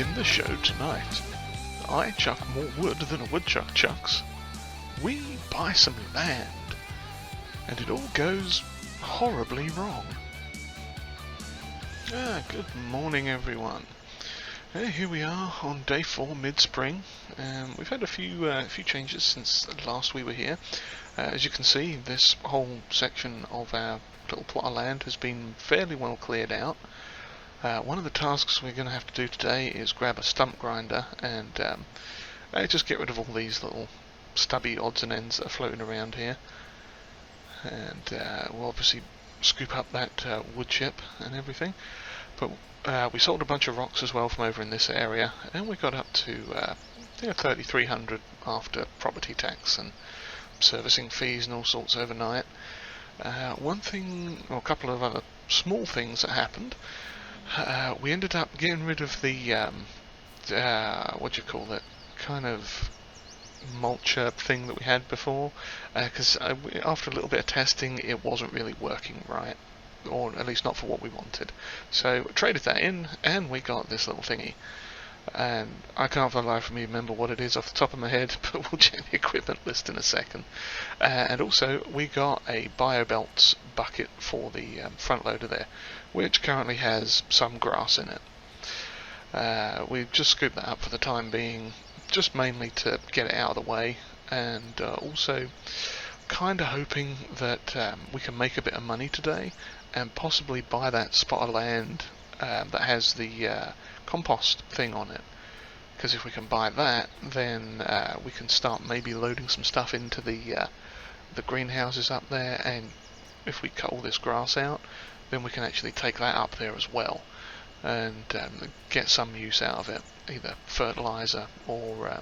In the show tonight, I chuck more wood than a woodchuck chucks. We buy some land, and it all goes horribly wrong. Good morning, everyone. Here we are on day 4, mid-spring. We've had a few changes since last we were here. As you can see, this whole section of our little plot of land has been fairly well cleared out. One of the tasks we're going to have to do today is grab a stump grinder and just get rid of all these little stubby odds and ends that are floating around here. And we'll obviously scoop up that wood chip and everything. But we sold a bunch of rocks as well from over in this area, and we got up to 3,300 after property tax and servicing fees and all sorts overnight. One thing, or a couple of other small things that happened. We ended up getting rid of the kind of mulcher thing that we had before, because after a little bit of testing it wasn't really working right, or at least not for what we wanted. So we traded that in and we got this little thingy, and I can't for the life of me remember what it is off the top of my head, but we'll check the equipment list in a second. And also we got a biobelts bucket for the front loader there, which currently has some grass in it. We've just scooped that up for the time being, just mainly to get it out of the way, and also kind of hoping that we can make a bit of money today and possibly buy that spot of land that has the compost thing on it. Because if we can buy that, then we can start maybe loading some stuff into the greenhouses up there, and if we cut all this grass out, then we can actually take that up there as well and get some use out of it, either fertilizer or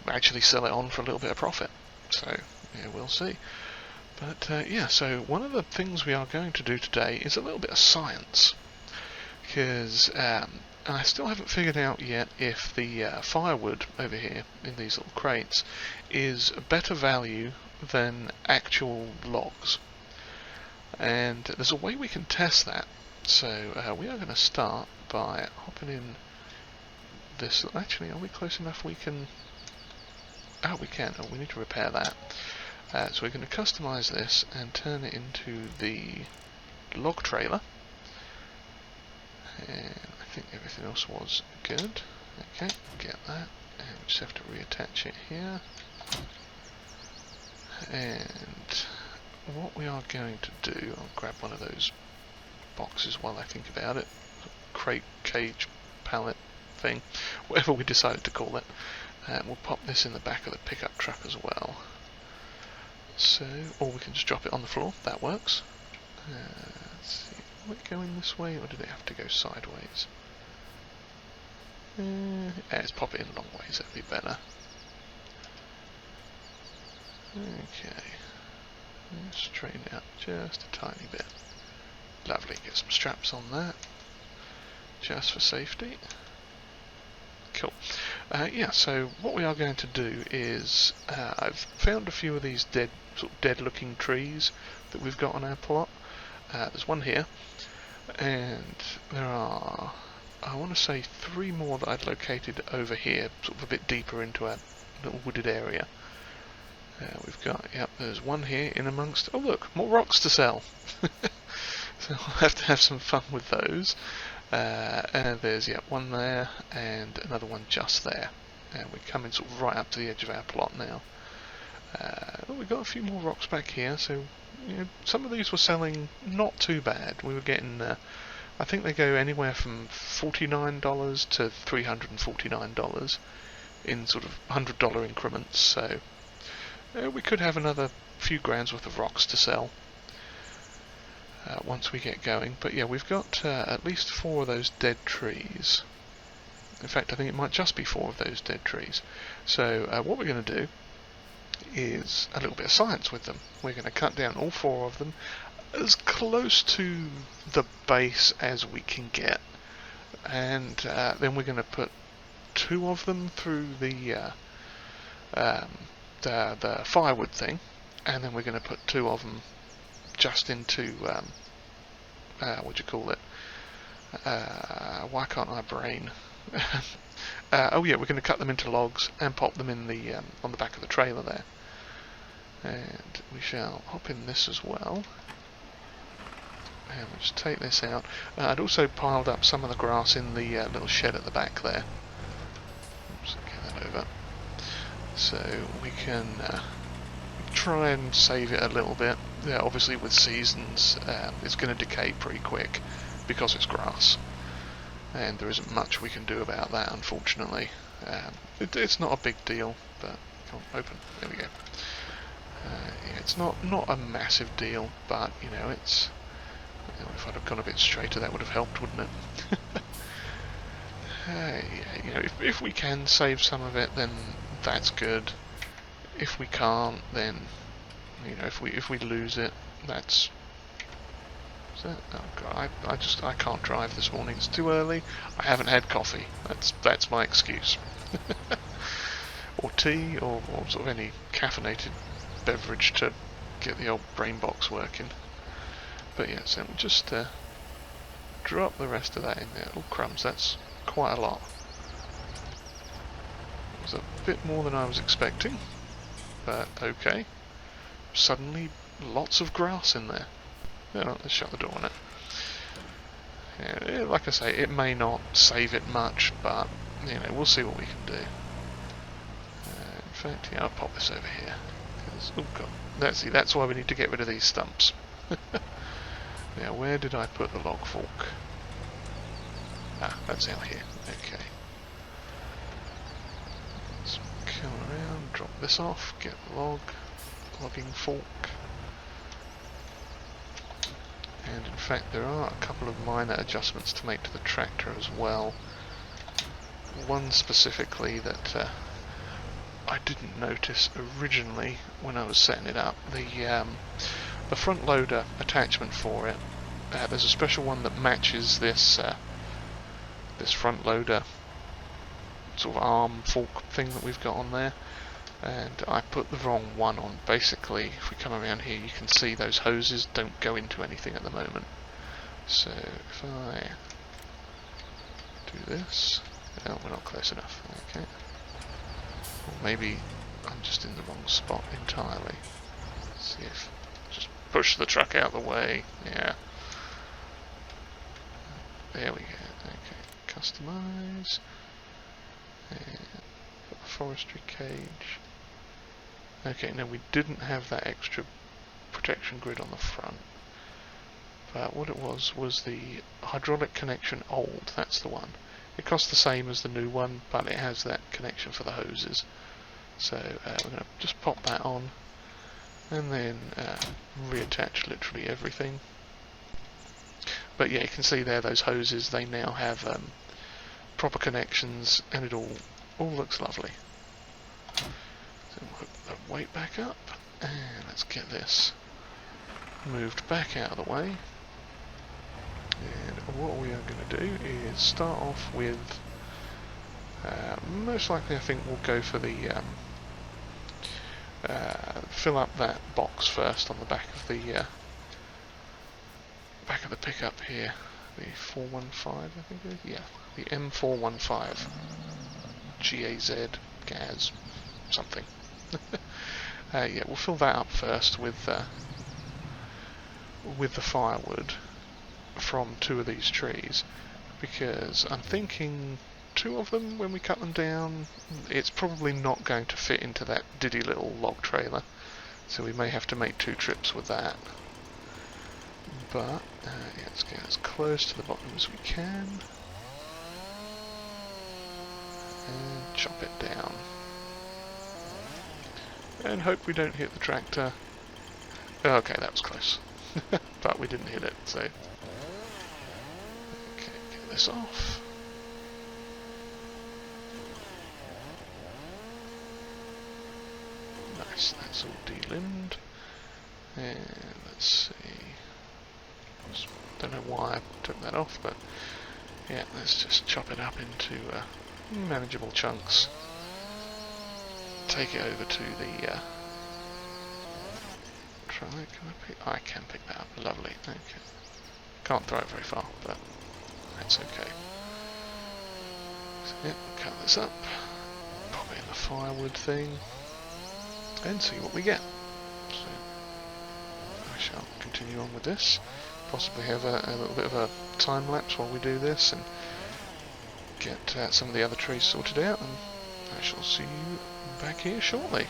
actually sell it on for a little bit of profit. So yeah, we'll see. But so one of the things we are going to do today is a little bit of science, because I still haven't figured out yet if the firewood over here in these little crates is a better value than actual logs. And there's a way we can test that. So we are going to start by hopping in this. Actually, are we close enough? We can. Oh, we can. Oh, we need to repair that. So we're going to customize this and turn it into the log trailer. And I think everything else was good. Okay, get that. And we just have to reattach it here. And what we are going to do, I'll grab one of those boxes while I think about it, crate, cage, pallet thing, whatever we decided to call it, and we'll pop this in the back of the pickup truck as well. So, or we can just drop it on the floor, that works. Let's see, will it go in this way, or did it have to go sideways? Let's pop it in long ways, that'd be better. Okay. Straighten it out just a tiny bit. Lovely, get some straps on that, just for safety. Cool. So what we are going to do is, I've found a few of these dead looking trees that we've got on our plot. There's one here, and there are, I want to say 3 more that I'd located over here, sort of a bit deeper into our little wooded area. We've got, there's one here in amongst, oh look, more rocks to sell. So I'll have to have some fun with those. And there's, one there, and another one just there. And we're coming sort of right up to the edge of our plot now. We've got a few more rocks back here, so some of these were selling not too bad. We were getting, I think they go anywhere from $49 to $349 in sort of $100 increments, so we could have another few grand's worth of rocks to sell once we get going. But yeah, we've got at least 4 of those dead trees. In fact, I think it might just be 4 of those dead trees. So what we're going to do is a little bit of science with them. We're going to cut down all 4 of them as close to the base as we can get, and then we're going to put 2 of them through the firewood thing, and then we're going to put 2 of them just into Why can't I brain? Oh yeah, we're going to cut them into logs and pop them in the on the back of the trailer there. And we shall hop in this as well. And we'll just take this out. I'd also piled up some of the grass in the little shed at the back there. Oops, get that over. So we can try and save it a little bit. Yeah, obviously with seasons, it's going to decay pretty quick because it's grass. And there isn't much we can do about that, unfortunately. It's not a big deal, but come on, open. There we go. Yeah, it's not a massive deal, but you know, it's. You know, if I'd have gone a bit straighter, that would have helped, wouldn't it? Yeah, you know, if we can save some of it, then that's good. If we can't, then you know, if we lose it, that's. Oh god, I can't drive this morning. It's too early. I haven't had coffee. That's my excuse. Or tea, or sort of any caffeinated beverage to get the old brain box working. But yeah, so we'll just drop the rest of that in there. Oh crumbs, that's quite a lot. It was a bit more than I was expecting, but okay. Suddenly, lots of grass in there. Oh, let's shut the door on it. Yeah, like I say, it may not save it much, but you know, we'll see what we can do. In fact, yeah, I'll pop this over here. Oh god, that's why we need to get rid of these stumps. Now, where did I put the log fork? Ah, that's out here. Okay. Let's come around, drop this off, get the logging fork. And in fact, there are a couple of minor adjustments to make to the tractor as well. One specifically that I didn't notice originally when I was setting it up. The front loader attachment for it. There's a special one that matches this this front loader sort of arm fork thing that we've got on there. And I put the wrong one on. Basically, if we come around here, you can see those hoses don't go into anything at the moment. So if I do this, oh, we're not close enough. Okay, or maybe I'm just in the wrong spot entirely. Let's see if just push the truck out of the way. Yeah, there we go. Okay, customize and put the forestry cage. Okay, now we didn't have that extra protection grid on the front, but what it was the hydraulic connection old, that's the one. It costs the same as the new one, but it has that connection for the hoses. So we're going to just pop that on, and then reattach literally everything. But yeah, you can see there those hoses, they now have proper connections, and it all looks lovely. So we'll hook the weight back up, and let's get this moved back out of the way. And what we are going to do is start off with, most likely I think we'll go for the, fill up that box first on the back of the pickup here, the 415 I think it is, yeah, the M415, GAZ, something. Yeah, we'll fill that up first with the firewood from 2 of these trees, because I'm thinking 2 of them, when we cut them down, it's probably not going to fit into that diddy little log trailer, so we may have to make 2 trips with that. But yeah, let's get as close to the bottom as we can and chop it down. And hope we don't hit the tractor. Okay, that was close. But we didn't hit it, so... Okay, get this off. Nice, that's all de-limbed. And let's see... Don't know why I took that off, but... Yeah, let's just chop it up into manageable chunks. Take it over to the I can pick that up. Lovely. Okay. Can't throw it very far, but That's okay. So, yeah, cut this up, pop it in the firewood thing, and see what we get. So, I shall continue on with this, possibly have a little bit of a time lapse while we do this, and get some of the other trees sorted out, and I shall see you back here shortly.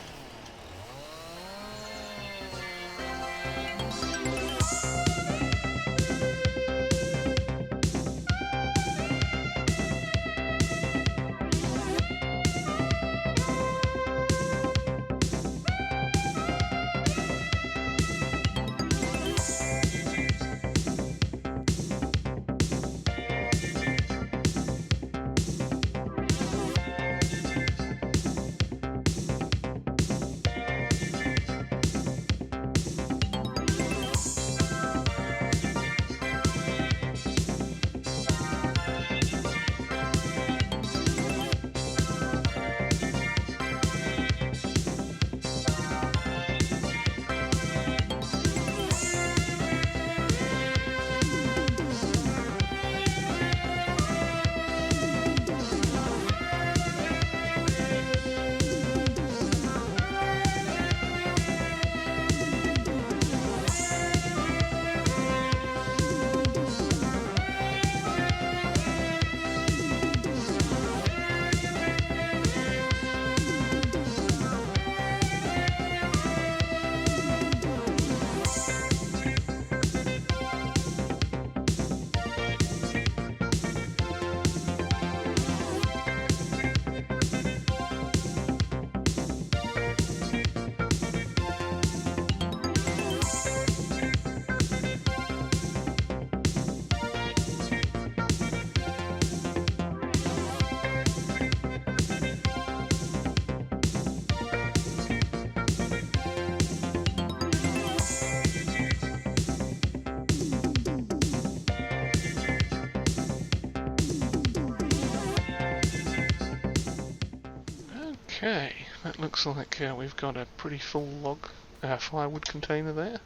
Okay, that looks like we've got a pretty full log firewood container there.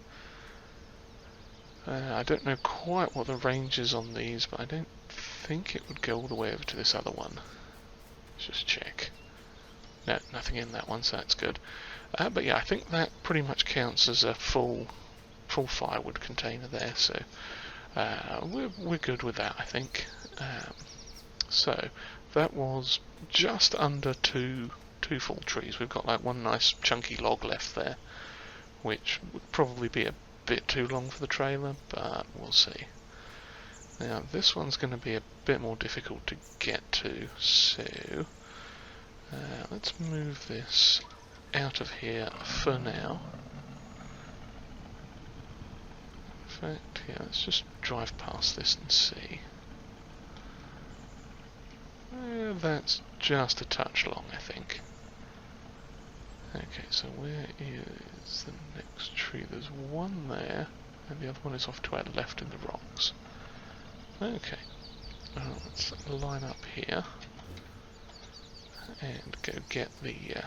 I don't know quite what the range is on these, but I don't think it would go all the way over to this other one. Let's just check. No, nothing in that one, so that's good. But yeah, I think that pretty much counts as a full firewood container there, so we're good with that, I think. So that was just under two full trees. We've got like one nice chunky log left there, which would probably be a bit too long for the trailer, but we'll see. Now this one's going to be a bit more difficult to get to, so let's move this out of here for now. In fact, yeah, let's just drive past this and see. That's just a touch long, I think. Okay, so where is the next tree? There's one there, and the other one is off to our left in the rocks. Okay, let's line up here and go get the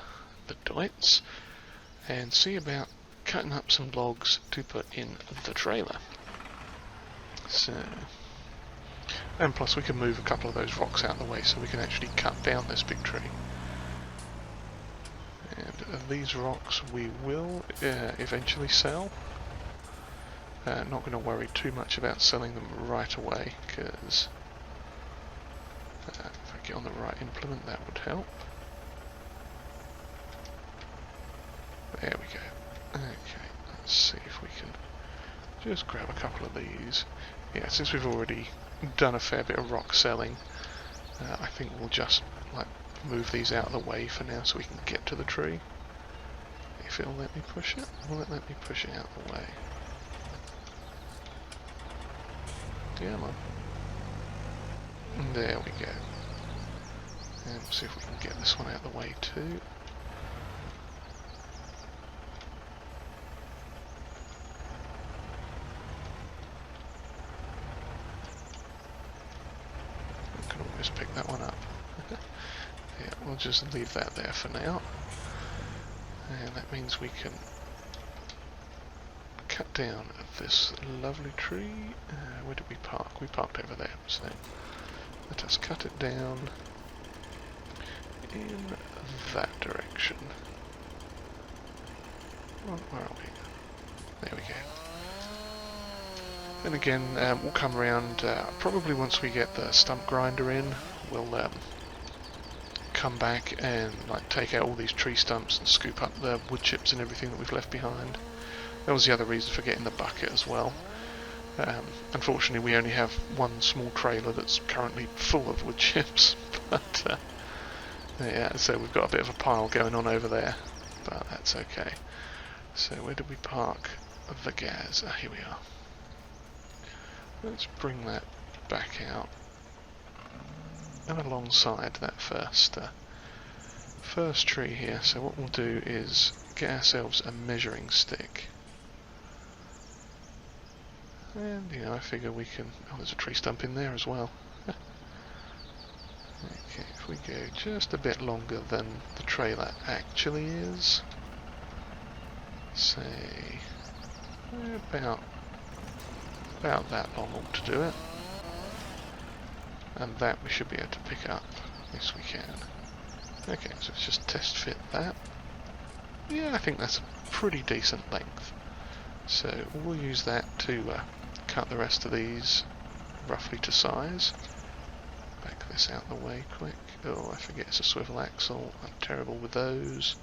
doits and see about cutting up some logs to put in the trailer. So, and plus we can move a couple of those rocks out of the way so we can actually cut down this big tree. And these rocks we will eventually sell. Not going to worry too much about selling them right away, because if I get on the right implement that would help. There we go. Okay, let's see if we can just grab a couple of these. Yeah, since we've already done a fair bit of rock selling, I think we'll just like move these out of the way for now so we can get to the tree. If it'll let me push it, will it let me push it out of the way? Come on. There we go. And we'll see if we can get this one out of the way too. I can always pick that one up. Yeah, we'll just leave that there for now. And that means we can cut down this lovely tree. Where did we park? We parked over there, so let us cut it down in that direction. Where are we? There we go. And again, we'll come around, probably once we get the stump grinder in, we'll come back and like take out all these tree stumps and scoop up the wood chips and everything that we've left behind. That was the other reason for getting the bucket as well. Unfortunately, we only have one small trailer that's currently full of wood chips, but yeah, so we've got a bit of a pile going on over there, but that's okay. So where did we park the gas? Here we are. Let's bring that back out and alongside that first tree here. So what we'll do is get ourselves a measuring stick. And, you know, I figure we can... Oh, there's a tree stump in there as well. Okay, if we go just a bit longer than the trailer actually is, say about that long ought to do it. And that we should be able to pick up. Yes, we can. Okay, so let's just test fit that. Yeah, I think that's a pretty decent length. So we'll use that to cut the rest of these roughly to size. Back this out the way quick. Oh, I forget it's a swivel axle. I'm terrible with those.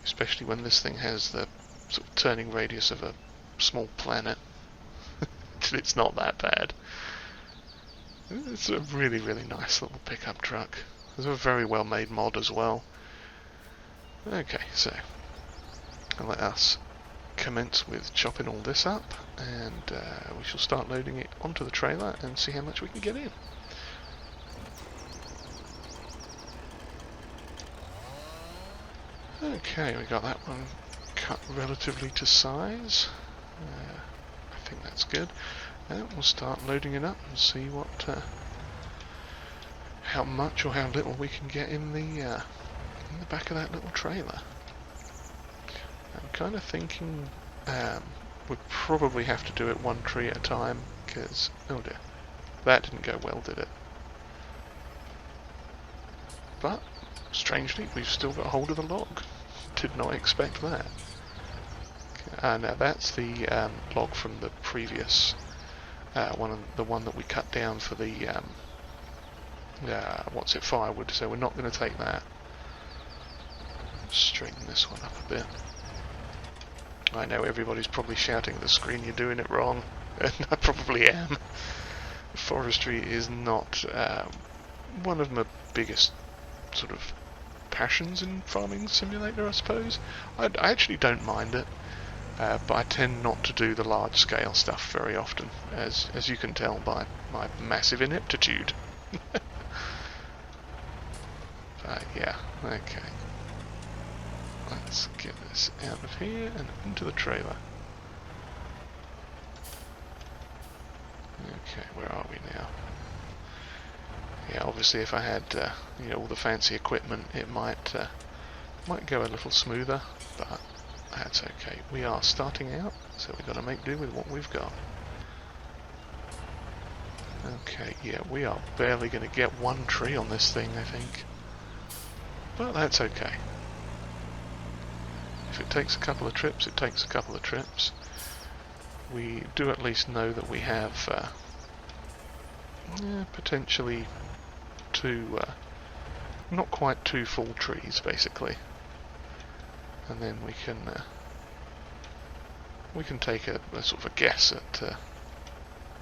Especially when this thing has the sort of turning radius of a small planet. It's not that bad. It's a really, really nice little pickup truck. It's a very well made mod as well. Okay, so let us commence with chopping all this up, and we shall start loading it onto the trailer and see how much we can get in. Okay, we got that one cut relatively to size. I think that's good. And we'll start loading it up and see what, how much or how little we can get in the back of that little trailer. I'm kind of thinking we'd probably have to do it one tree at a time, because, oh dear, that didn't go well, did it? But, strangely, we've still got hold of the log. Did not expect that. Now that's the log from the previous the one that we cut down for the firewood, so we're not going to take that. Straighten this one up a bit. I know everybody's probably shouting at the screen, you're doing it wrong, and I probably am. Forestry is not one of my biggest sort of passions in Farming Simulator, I suppose. I actually don't mind it. But I tend not to do the large-scale stuff very often, as you can tell by my massive ineptitude. Yeah, okay. Let's get this out of here and into the trailer. Okay, where are we now? Yeah, obviously if I had you know, all the fancy equipment, it might go a little smoother, but that's okay. We are starting out, so we've got to make do with what we've got. Okay, yeah, we are barely going to get one tree on this thing, I think. But that's okay. If it takes a couple of trips, it takes a couple of trips. We do at least know that we have potentially two, not quite two full trees, basically. And then we can take a sort of a guess at,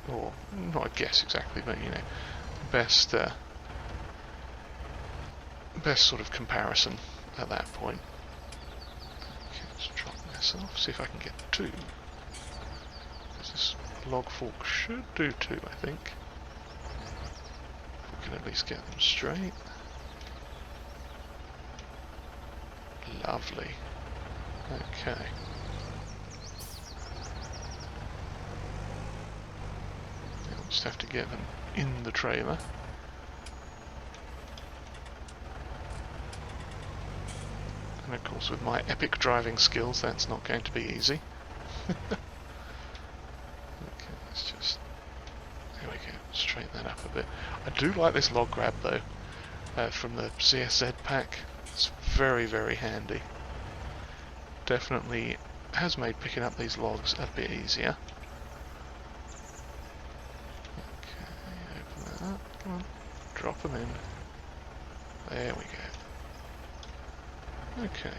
or not a guess exactly, but you know, best sort of comparison at that point. Okay, let's drop this off. See if I can get two. This log fork should do two, I think. We can at least get them straight. Lovely. Okay. We'll just have to get them in the trailer. And of course with my epic driving skills that's not going to be easy. Okay, let's just... There we go, straighten that up a bit. I do like this log grab though, from the CSZ pack. It's very, very handy. Definitely has made picking up these logs a bit easier. Okay, open that up, come on, drop them in. There we go. Okay,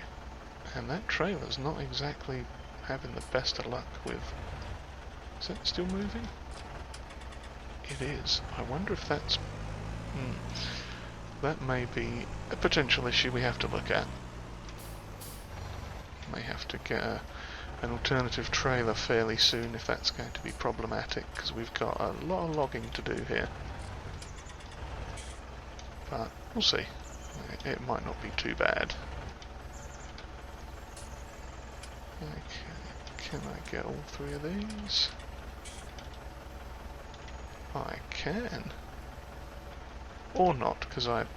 and that trailer's not exactly having the best of luck with... Is that still moving? It is. I wonder if that's... That may be a potential issue we have to look at. May have to get an alternative trailer fairly soon if that's going to be problematic, because we've got a lot of logging to do here. But we'll see. It might not be too bad. Okay, can I get all three of these? I can. Or not, because I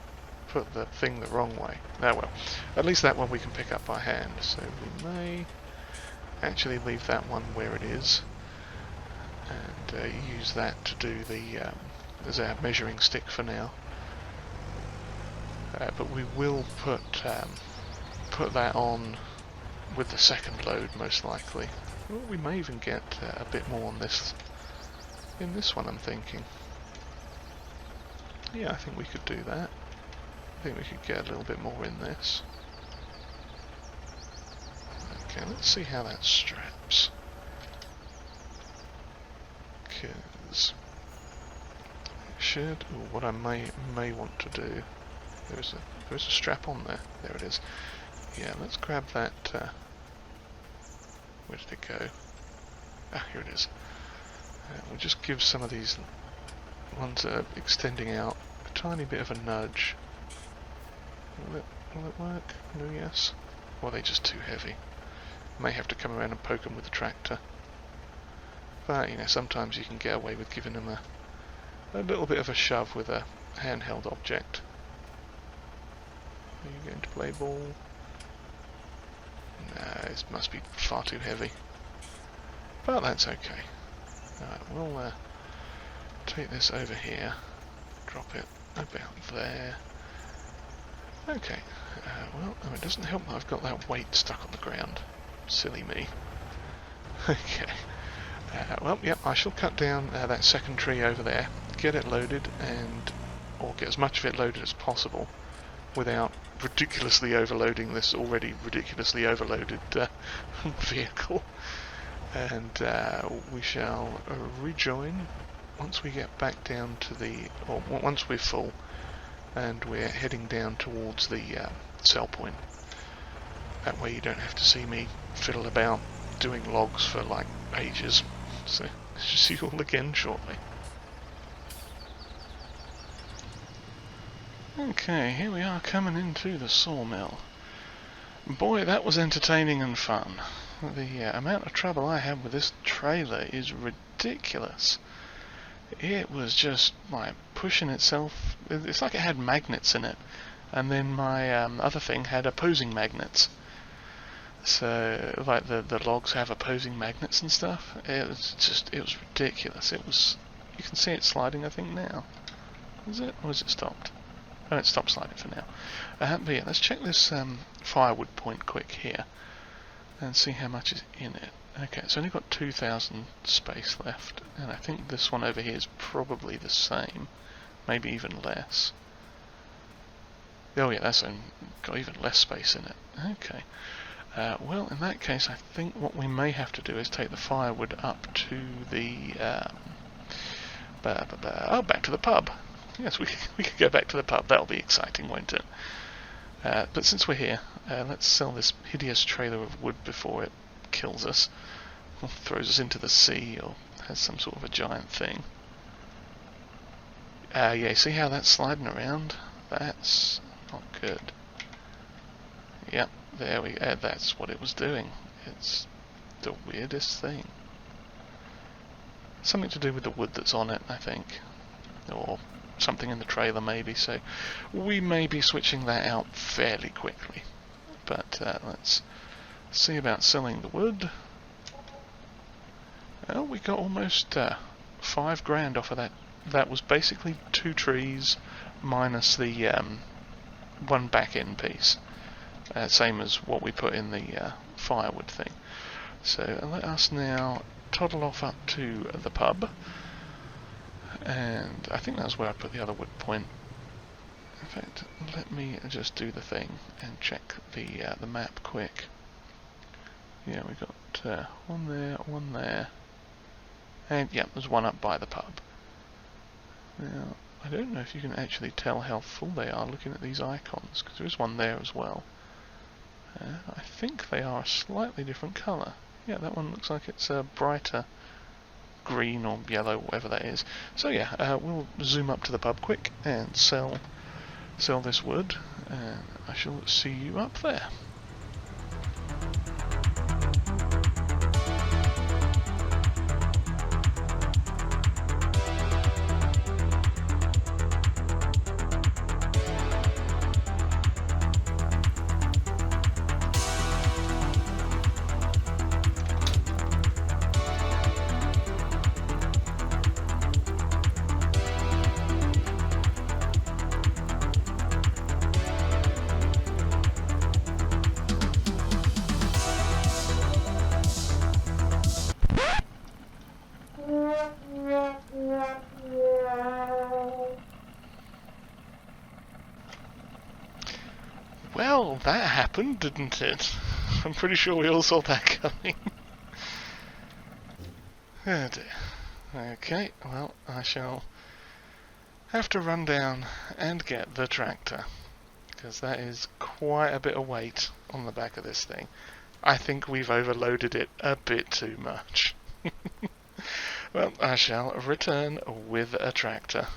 put the thing the wrong way. Oh well, at least that one we can pick up by hand, so we may actually leave that one where it is and use that to do the as our measuring stick for now. But we will put that on with the second load most likely. Well, we may even get a bit more on this in this one, I'm thinking. Yeah, I think we could do that. I think we could get a little bit more in this. Okay, let's see how that straps. Because it should. Ooh, what I may want to do. There's a strap on there. There it is. Yeah, let's grab that. Where did it go? Ah, here it is. We'll just give some of these ones that are extending out a tiny bit of a nudge. Will it work? No, yes. Or are they just too heavy? May have to come around and poke them with the tractor. But, you know, sometimes you can get away with giving them a little bit of a shove with a handheld object. Are you going to play ball? No, it must be far too heavy. But that's okay. Alright, we'll take this over here, drop it about there. Okay, well, it doesn't help that I've got that weight stuck on the ground. Silly me. Okay, well, yep, I shall cut down that second tree over there, get it loaded, or get as much of it loaded as possible without ridiculously overloading this already ridiculously overloaded vehicle. And we shall rejoin once we get back down to or once we're full and we're heading down towards the sell point. That way you don't have to see me fiddle about doing logs for like ages. So see you all again shortly. Okay, here we are coming into the sawmill. Boy, that was entertaining and fun. The amount of trouble I had with this trailer is ridiculous. It was just like pushing itself. It's like it had magnets in it, and then my other thing had opposing magnets. So like the logs have opposing magnets and stuff. It was ridiculous. You can see it sliding, I think now. Is it, or is it stopped? Oh, it stopped sliding for now. But yeah, let's check this firewood point quick here and see how much is in it. Okay, it's only got 2,000 space left, and I think this one over here is probably the same, maybe even less. Oh yeah, that's got even less space in it. Okay, well in that case I think what we may have to do is take the firewood up to the back to the pub. Yes, we could go back to the pub. That'll be exciting, won't it? But since we're here, let's sell this hideous trailer of wood before it kills us, or throws us into the sea, or has some sort of a giant thing. Yeah, see how that's sliding around? That's not good. Yep, there we go. That's what it was doing. It's the weirdest thing. Something to do with the wood that's on it, I think. Or something in the trailer maybe, so we may be switching that out fairly quickly. But let's see about selling the wood. Well, we got almost £5 off of that. That was basically 2 trees minus the one back end piece. Same as what we put in the firewood thing. So let us now toddle off up to the pub. And I think that's where I put the other wood point. In fact, let me just do the thing and check the map quick. Yeah, we got one there, and yeah, there's one up by the pub. Now, I don't know if you can actually tell how full they are looking at these icons, because there is one there as well. I think they are a slightly different colour. Yeah, that one looks like it's a brighter green or yellow, whatever that is. So yeah, we'll zoom up to the pub quick and sell this wood, and I shall see you up there. Well, that happened, didn't it? I'm pretty sure we all saw that coming. Oh dear. Okay, well, I shall have to run down and get the tractor, because that is quite a bit of weight on the back of this thing. I think we've overloaded it a bit too much. Well, I shall return with a tractor.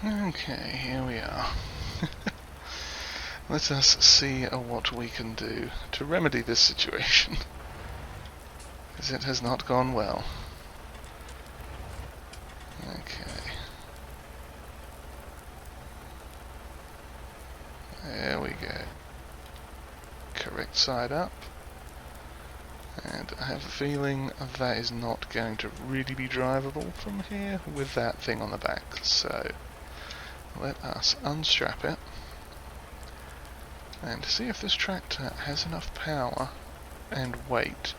Okay, here we are. Let us see what we can do to remedy this situation, because it has not gone well. Okay. There we go. Correct side up. And I have a feeling that is not going to really be drivable from here with that thing on the back, so let us unstrap it and see if this tractor has enough power and weight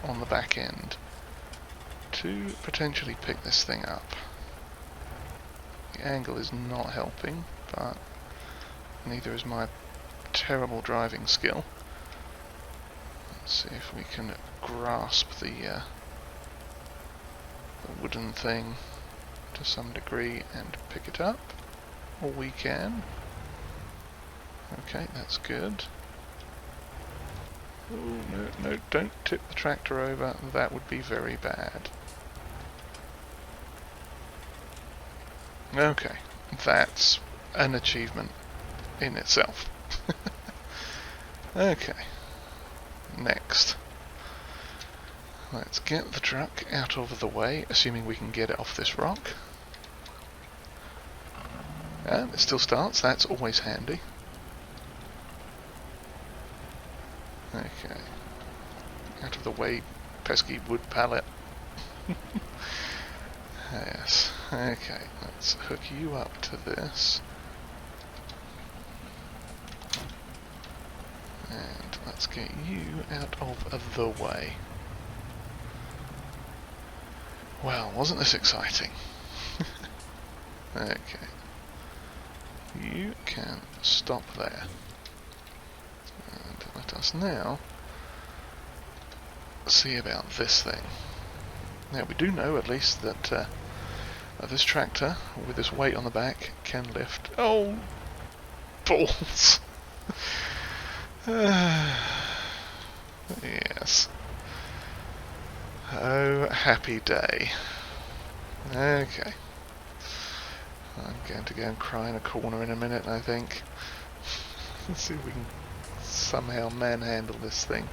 on the back end to potentially pick this thing up. The angle is not helping, but neither is my terrible driving skill. Let's see if we can grasp the wooden thing to some degree and pick it up. Or we can. Okay, that's good. Oh, no, don't tip the tractor over. That would be very bad. Okay, that's an achievement in itself. Okay, next. Let's get the truck out of the way, assuming we can get it off this rock. And it still starts, that's always handy. Okay. Out of the way, pesky wood pallet. Yes. Okay, let's hook you up to this. And let's get you out of the way. Well, wasn't this exciting? Okay. You can stop there. And let us now see about this thing. Now we do know at least that this tractor, with this weight on the back, can lift... Oh! Balls! Yes. Oh, happy day. Okay. I'm going to go and cry in a corner in a minute, I think. Let's see if we can somehow manhandle this thing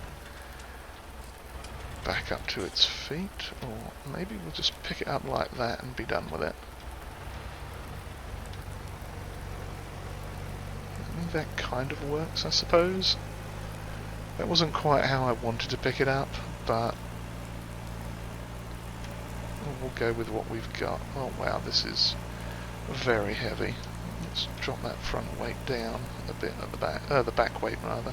back up to its feet, or maybe we'll just pick it up like that and be done with it. I mean, that kind of works, I suppose. That wasn't quite how I wanted to pick it up, but we'll go with what we've got. Oh wow, this is very heavy. Let's drop that front weight down a bit at the back weight rather.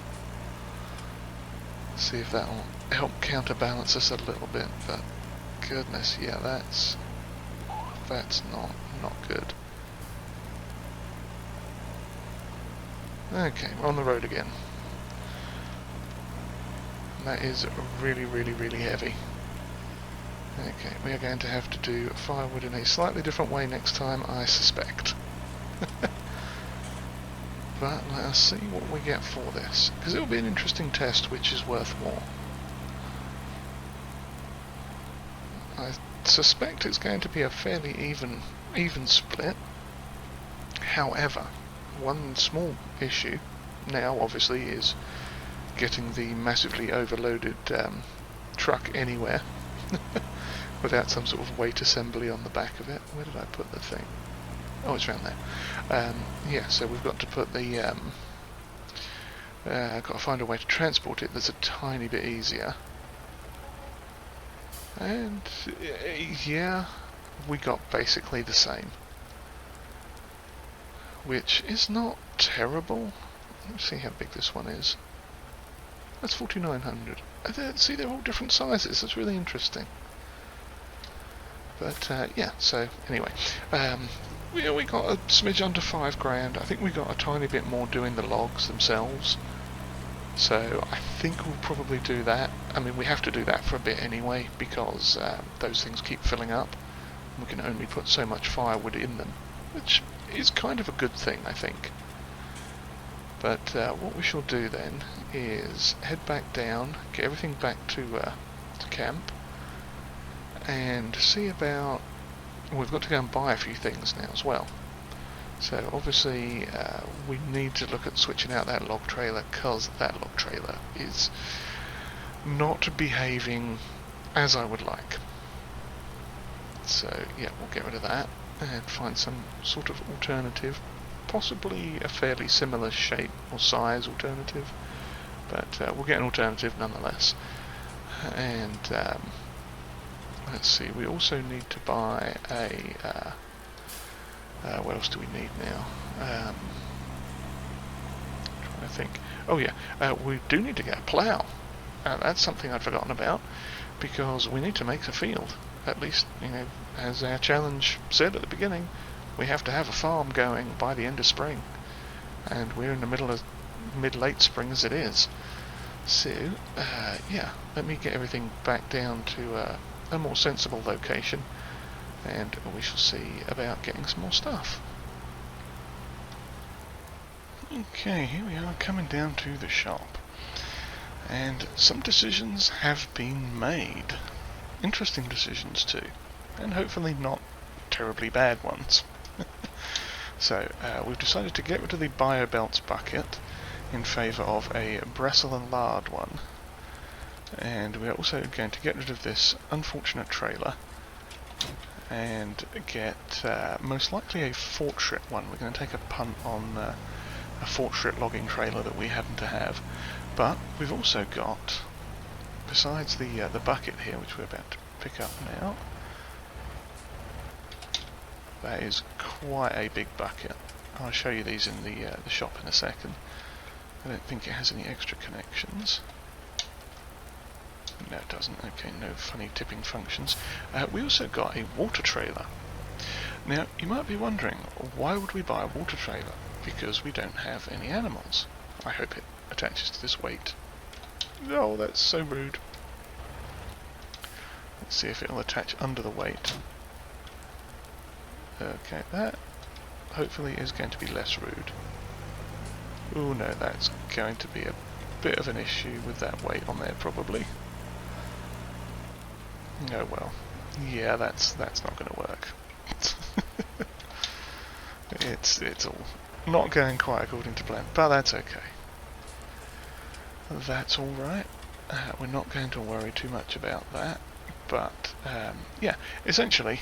See if that'll help counterbalance us a little bit, but goodness, yeah, that's not good. Okay, we're on the road again. That is really, really, really heavy. Okay, we are going to have to do firewood in a slightly different way next time, I suspect. But let us see what we get for this, because it will be an interesting test which is worth more. I suspect it's going to be a fairly even split. However, one small issue now obviously is getting the massively overloaded truck anywhere without some sort of weight assembly on the back of it. Where did I put the thing? Oh, it's around there. Yeah, so we've got to put the got to find a way to transport it that's a tiny bit easier. And yeah, we got basically the same, which is not terrible. Let's see how big this one is. That's 4,900. See, they're all different sizes. That's really interesting. But yeah, so anyway, we got a smidge under £5,000. I think we got a tiny bit more doing the logs themselves. So I think we'll probably do that. I mean, we have to do that for a bit anyway, because those things keep filling up. We can only put so much firewood in them, which is kind of a good thing, I think. But what we shall do then is head back down, get everything back to camp, and see about... We've got to go and buy a few things now as well. So obviously we need to look at switching out that log trailer, because that log trailer is not behaving as I would like. So yeah, we'll get rid of that and find some sort of alternative, possibly a fairly similar shape or size alternative, but we'll get an alternative nonetheless. And let's see, we also need to buy a what else do we need now? Trying to think. Oh yeah, we do need to get a plough. That's something I'd forgotten about, because we need to make a field. At least, you know, as our challenge said at the beginning, we have to have a farm going by the end of spring, and we're in the middle of mid-late spring as it is. So yeah, let me get everything back down to a more sensible location, and we shall see about getting some more stuff. Okay, here we are coming down to the shop, and some decisions have been made. Interesting decisions too, and hopefully not terribly bad ones. So we've decided to get rid of the BioBelts bucket in favour of a Brestle and Lard one, and we're also going to get rid of this unfortunate trailer and get most likely a Fortschritt one. We're going to take a punt on a Fortschritt logging trailer that we happen to have, but we've also got, besides the bucket here, which we're about to pick up now, that is quite a big bucket. I'll show you these in the shop in a second. I don't think it has any extra connections. No, it doesn't. Okay, no funny tipping functions. We also got a water trailer. Now, you might be wondering, why would we buy a water trailer? Because we don't have any animals. I hope it attaches to this weight. Oh, that's so rude. Let's see if it'll attach under the weight. Okay, that hopefully is going to be less rude. Oh no, that's going to be a bit of an issue with that weight on there probably. Oh well, yeah, that's not going to work. It's all not going quite according to plan, but that's okay. That's all right. We're not going to worry too much about that. But yeah, essentially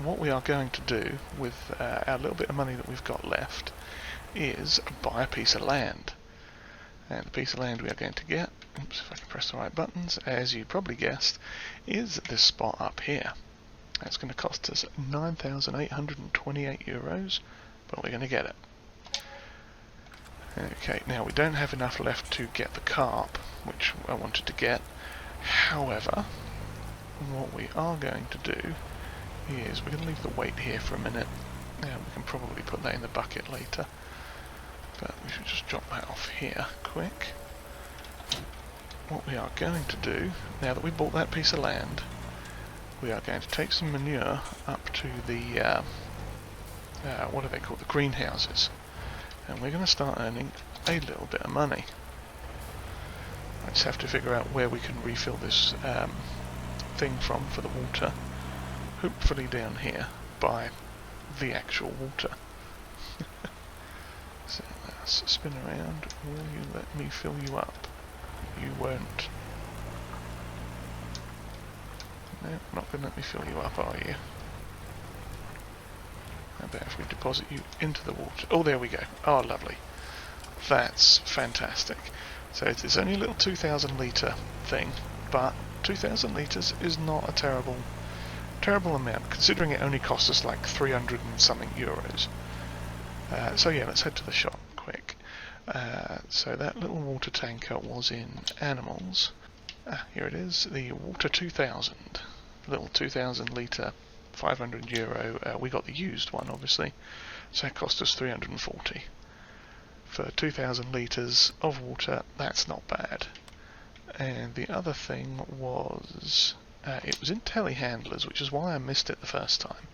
what we are going to do with our little bit of money that we've got left is buy a piece of land. And the piece of land we are going to get oops, if I can press the right buttons, as you probably guessed, is this spot up here. That's going to cost us €9,828, but we're going to get it. Okay, now we don't have enough left to get the carp, which I wanted to get. However, what we are going to do is we're going to leave the weight here for a minute. Yeah, we can probably put that in the bucket later, but we should just drop that off here quick. What we are going to do, now that we bought that piece of land, we are going to take some manure up to the, what are they called, the greenhouses, and we're going to start earning a little bit of money. I just have to figure out where we can refill this thing from for the water, hopefully down here by the actual water. So let's spin around. Will you let me fill you up? You won't. No, not going to let me fill you up, are you? How about if we deposit you into the water? Oh, there we go. Oh, lovely. That's fantastic. So it's only a little 2,000 litre thing, but 2,000 litres is not a terrible amount, considering it only cost us like 300 and something euros. So yeah, let's head to the shop quick. So that little water tanker was in animals. Here it is, the Water 2000, little 2,000 litre, €500. We got the used one, obviously, so it cost us 340. For 2,000 litres of water, that's not bad. And the other thing was, it was in telehandlers, which is why I missed it the first time.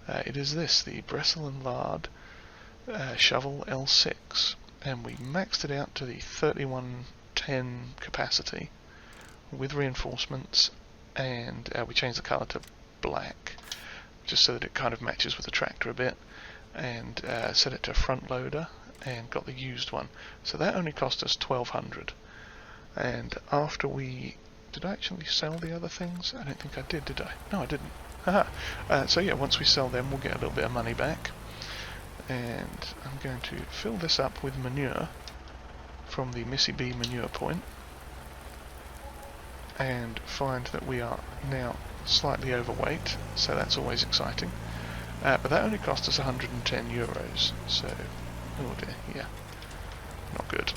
It is this, the Bressil & Lard shovel L6, and we maxed it out to the 3110 capacity with reinforcements, and we changed the colour to black just so that it kind of matches with the tractor a bit, and set it to front loader and got the used one. So that only cost us 1,200. And after we... Did I actually sell the other things? I don't think I did I? No, I didn't. Haha. So yeah, once we sell them, we'll get a little bit of money back. And I'm going to fill this up with manure from the MissyB manure point, and find that we are now slightly overweight, so that's always exciting. But that only cost us €110, so... Oh dear, yeah. Not good.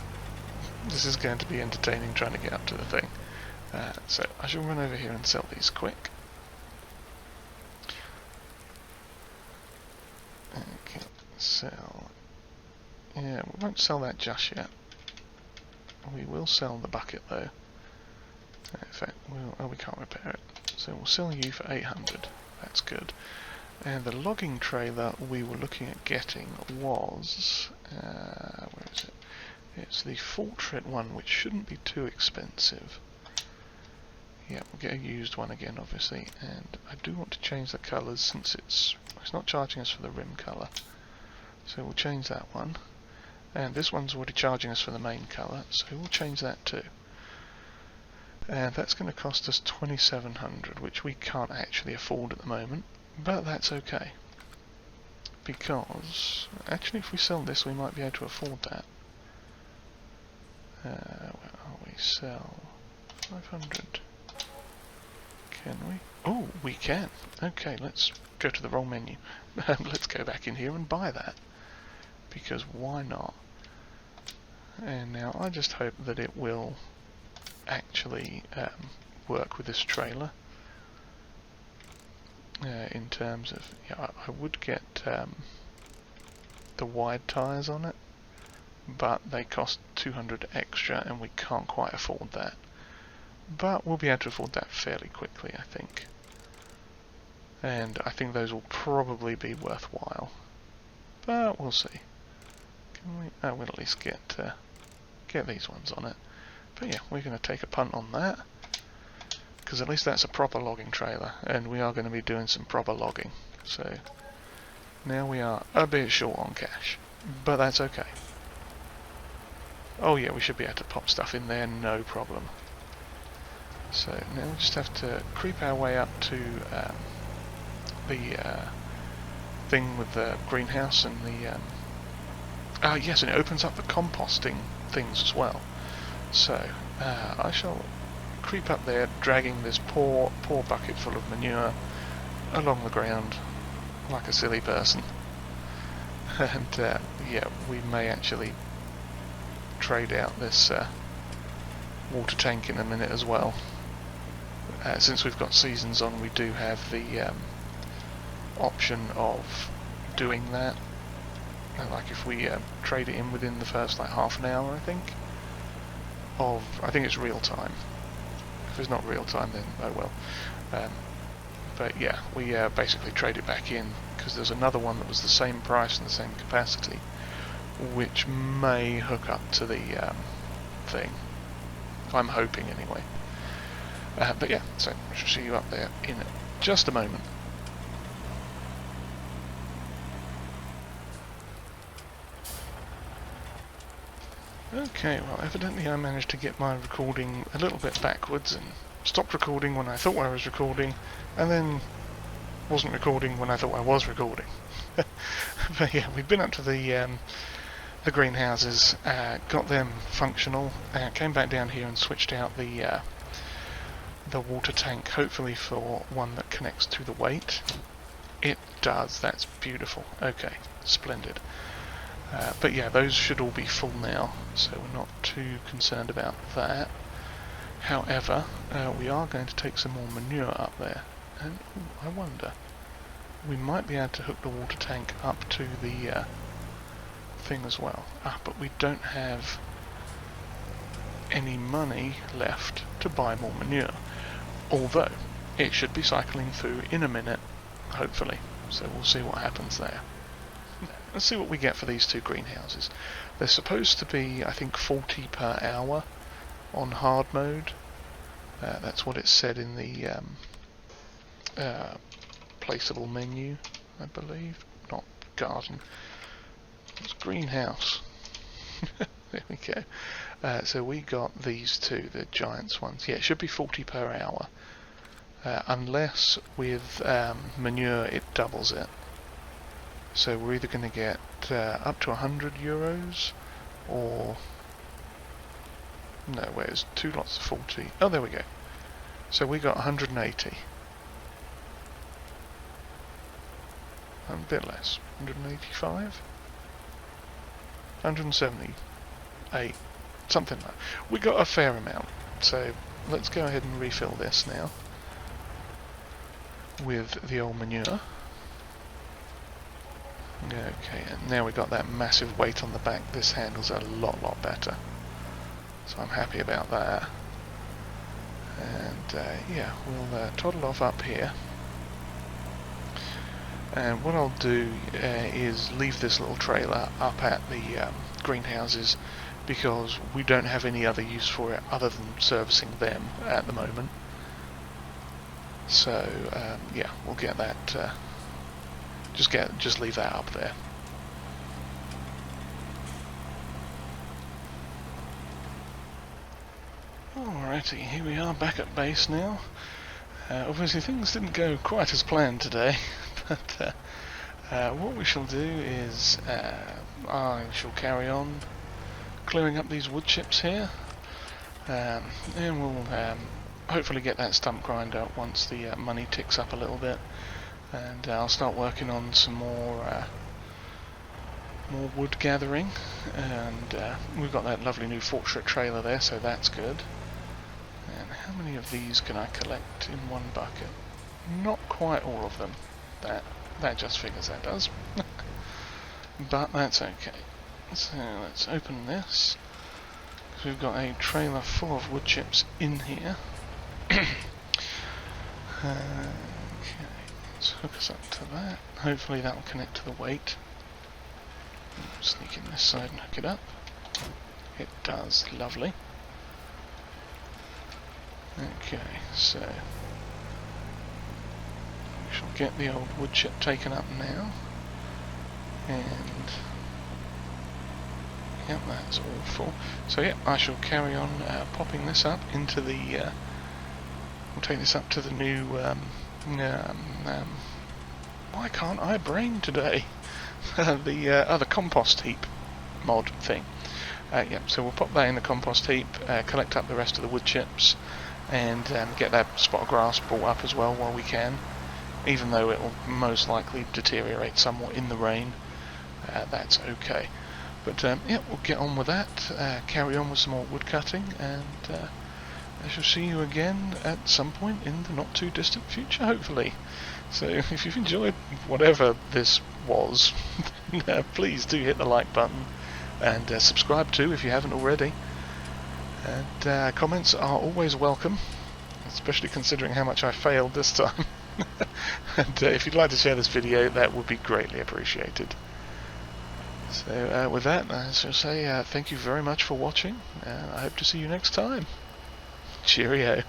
This is going to be entertaining trying to get up to the thing. So I shall run over here and sell these quick. Okay, sell. Yeah, we won't sell that just yet. We will sell the bucket though. In fact, we can't repair it. So we'll sell you for 800. That's good. And the logging trailer we were looking at getting was... where is it? It's the Fortrit one, which shouldn't be too expensive. Yeah, we'll get a used one again, obviously. And I do want to change the colours since it's not charging us for the rim colour. So we'll change that one. And this one's already charging us for the main colour, so we'll change that too. And that's going to cost us 2,700, which we can't actually afford at the moment. But that's okay, because actually if we sell this we might be able to afford that. Where are we? Sell 500. Can we? Oh, we can. Okay, let's go to the wrong menu. Let's go back in here and buy that, because why not? And now I just hope that it will actually work with this trailer. In terms of, yeah, I would get the wide tyres on it, but they cost 200 extra and we can't quite afford that. But we'll be able to afford that fairly quickly, I think. And I think those will probably be worthwhile. But we'll see. Can we? Oh, we'll at least get these ones on it. But yeah, we're going to take a punt on that, because at least that's a proper logging trailer, and we are going to be doing some proper logging. So now we are a bit short on cash, but that's okay. Oh yeah, we should be able to pop stuff in there, no problem. So now we just have to creep our way up to the thing with the greenhouse and the... yes, and it opens up the composting things as well. So, I shall creep up there, dragging this poor bucket full of manure along the ground like a silly person. And yeah, we may actually trade out this water tank in a minute as well. Since we've got seasons on, we do have the option of doing that. Like if we trade it in within the first like half an hour, I think it's real time. If it's not real time, then oh well. But yeah, we basically trade it back in because there's another one that was the same price and the same capacity, which may hook up to the thing. I'm hoping anyway. But yeah, so I shall see you up there in just a moment. Okay, well evidently I managed to get my recording a little bit backwards and stopped recording when I thought I was recording, and then wasn't recording when I thought I was recording. But yeah, we've been up to the greenhouses, got them functional, came back down here and switched out the water tank, hopefully for one that connects to the weight. It does, that's beautiful. Okay, splendid. But yeah, those should all be full now, so we're not too concerned about that. However, we are going to take some more manure up there, and I wonder, we might be able to hook the water tank up to the thing as well. But we don't have any money left to buy more manure, although it should be cycling through in a minute, hopefully, so we'll see what happens there. Let's see what we get for these two greenhouses. They're supposed to be, I think, 40 per hour on hard mode. That's what it said in the Placeable menu, I believe. Not garden. It's greenhouse. There we go. So we got these two, the giants ones. Yeah, it should be 40 per hour. Unless with manure it doubles it. So we're either going to get up to 100 euros, or no, where's 2 lots of 40? Oh, there we go. So we got 180. A bit less. 185? 178. Something like that. We got a fair amount. So let's go ahead and refill this now with the old manure. Okay, and now we've got that massive weight on the back. This handles a lot better. So I'm happy about that. And yeah, we'll toddle off up here. And what I'll do is leave this little trailer up at the greenhouses, because we don't have any other use for it other than servicing them at the moment. So yeah, we'll get that. Just leave that up there. Alrighty, here we are back at base now. Obviously things didn't go quite as planned today, but what we shall do is I shall carry on clearing up these wood chips here, and we'll hopefully get that stump grinder once the money ticks up a little bit. And I'll start working on some more wood gathering, and we've got that lovely new Fortschritt trailer there, so that's good. And how many of these can I collect in one bucket? Not quite all of them. That just figures that does. But that's okay. So let's open this. So we've got a trailer full of wood chips in here. Okay. Let's hook us up to that. Hopefully that will connect to the weight. Sneak in this side and hook it up. It does, lovely. Okay, so we shall get the old wood chip taken up now. And yep, that's all full. So yeah, I shall carry on popping this up into the we'll take this up to the new why can't I brain today? The other compost heap mod thing. Yeah, so we'll pop that in the compost heap, collect up the rest of the wood chips, and get that spot of grass brought up as well while we can. Even though it will most likely deteriorate somewhat in the rain, that's okay. But yeah, we'll get on with that, carry on with some more wood cutting, and I shall see you again at some point in the not too distant future, hopefully. So if you've enjoyed whatever this was, please do hit the like button, and subscribe too if you haven't already. And comments are always welcome, especially considering how much I failed this time. And if you'd like to share this video, that would be greatly appreciated. So with that, I shall say thank you very much for watching. I hope to see you next time. Cheerio.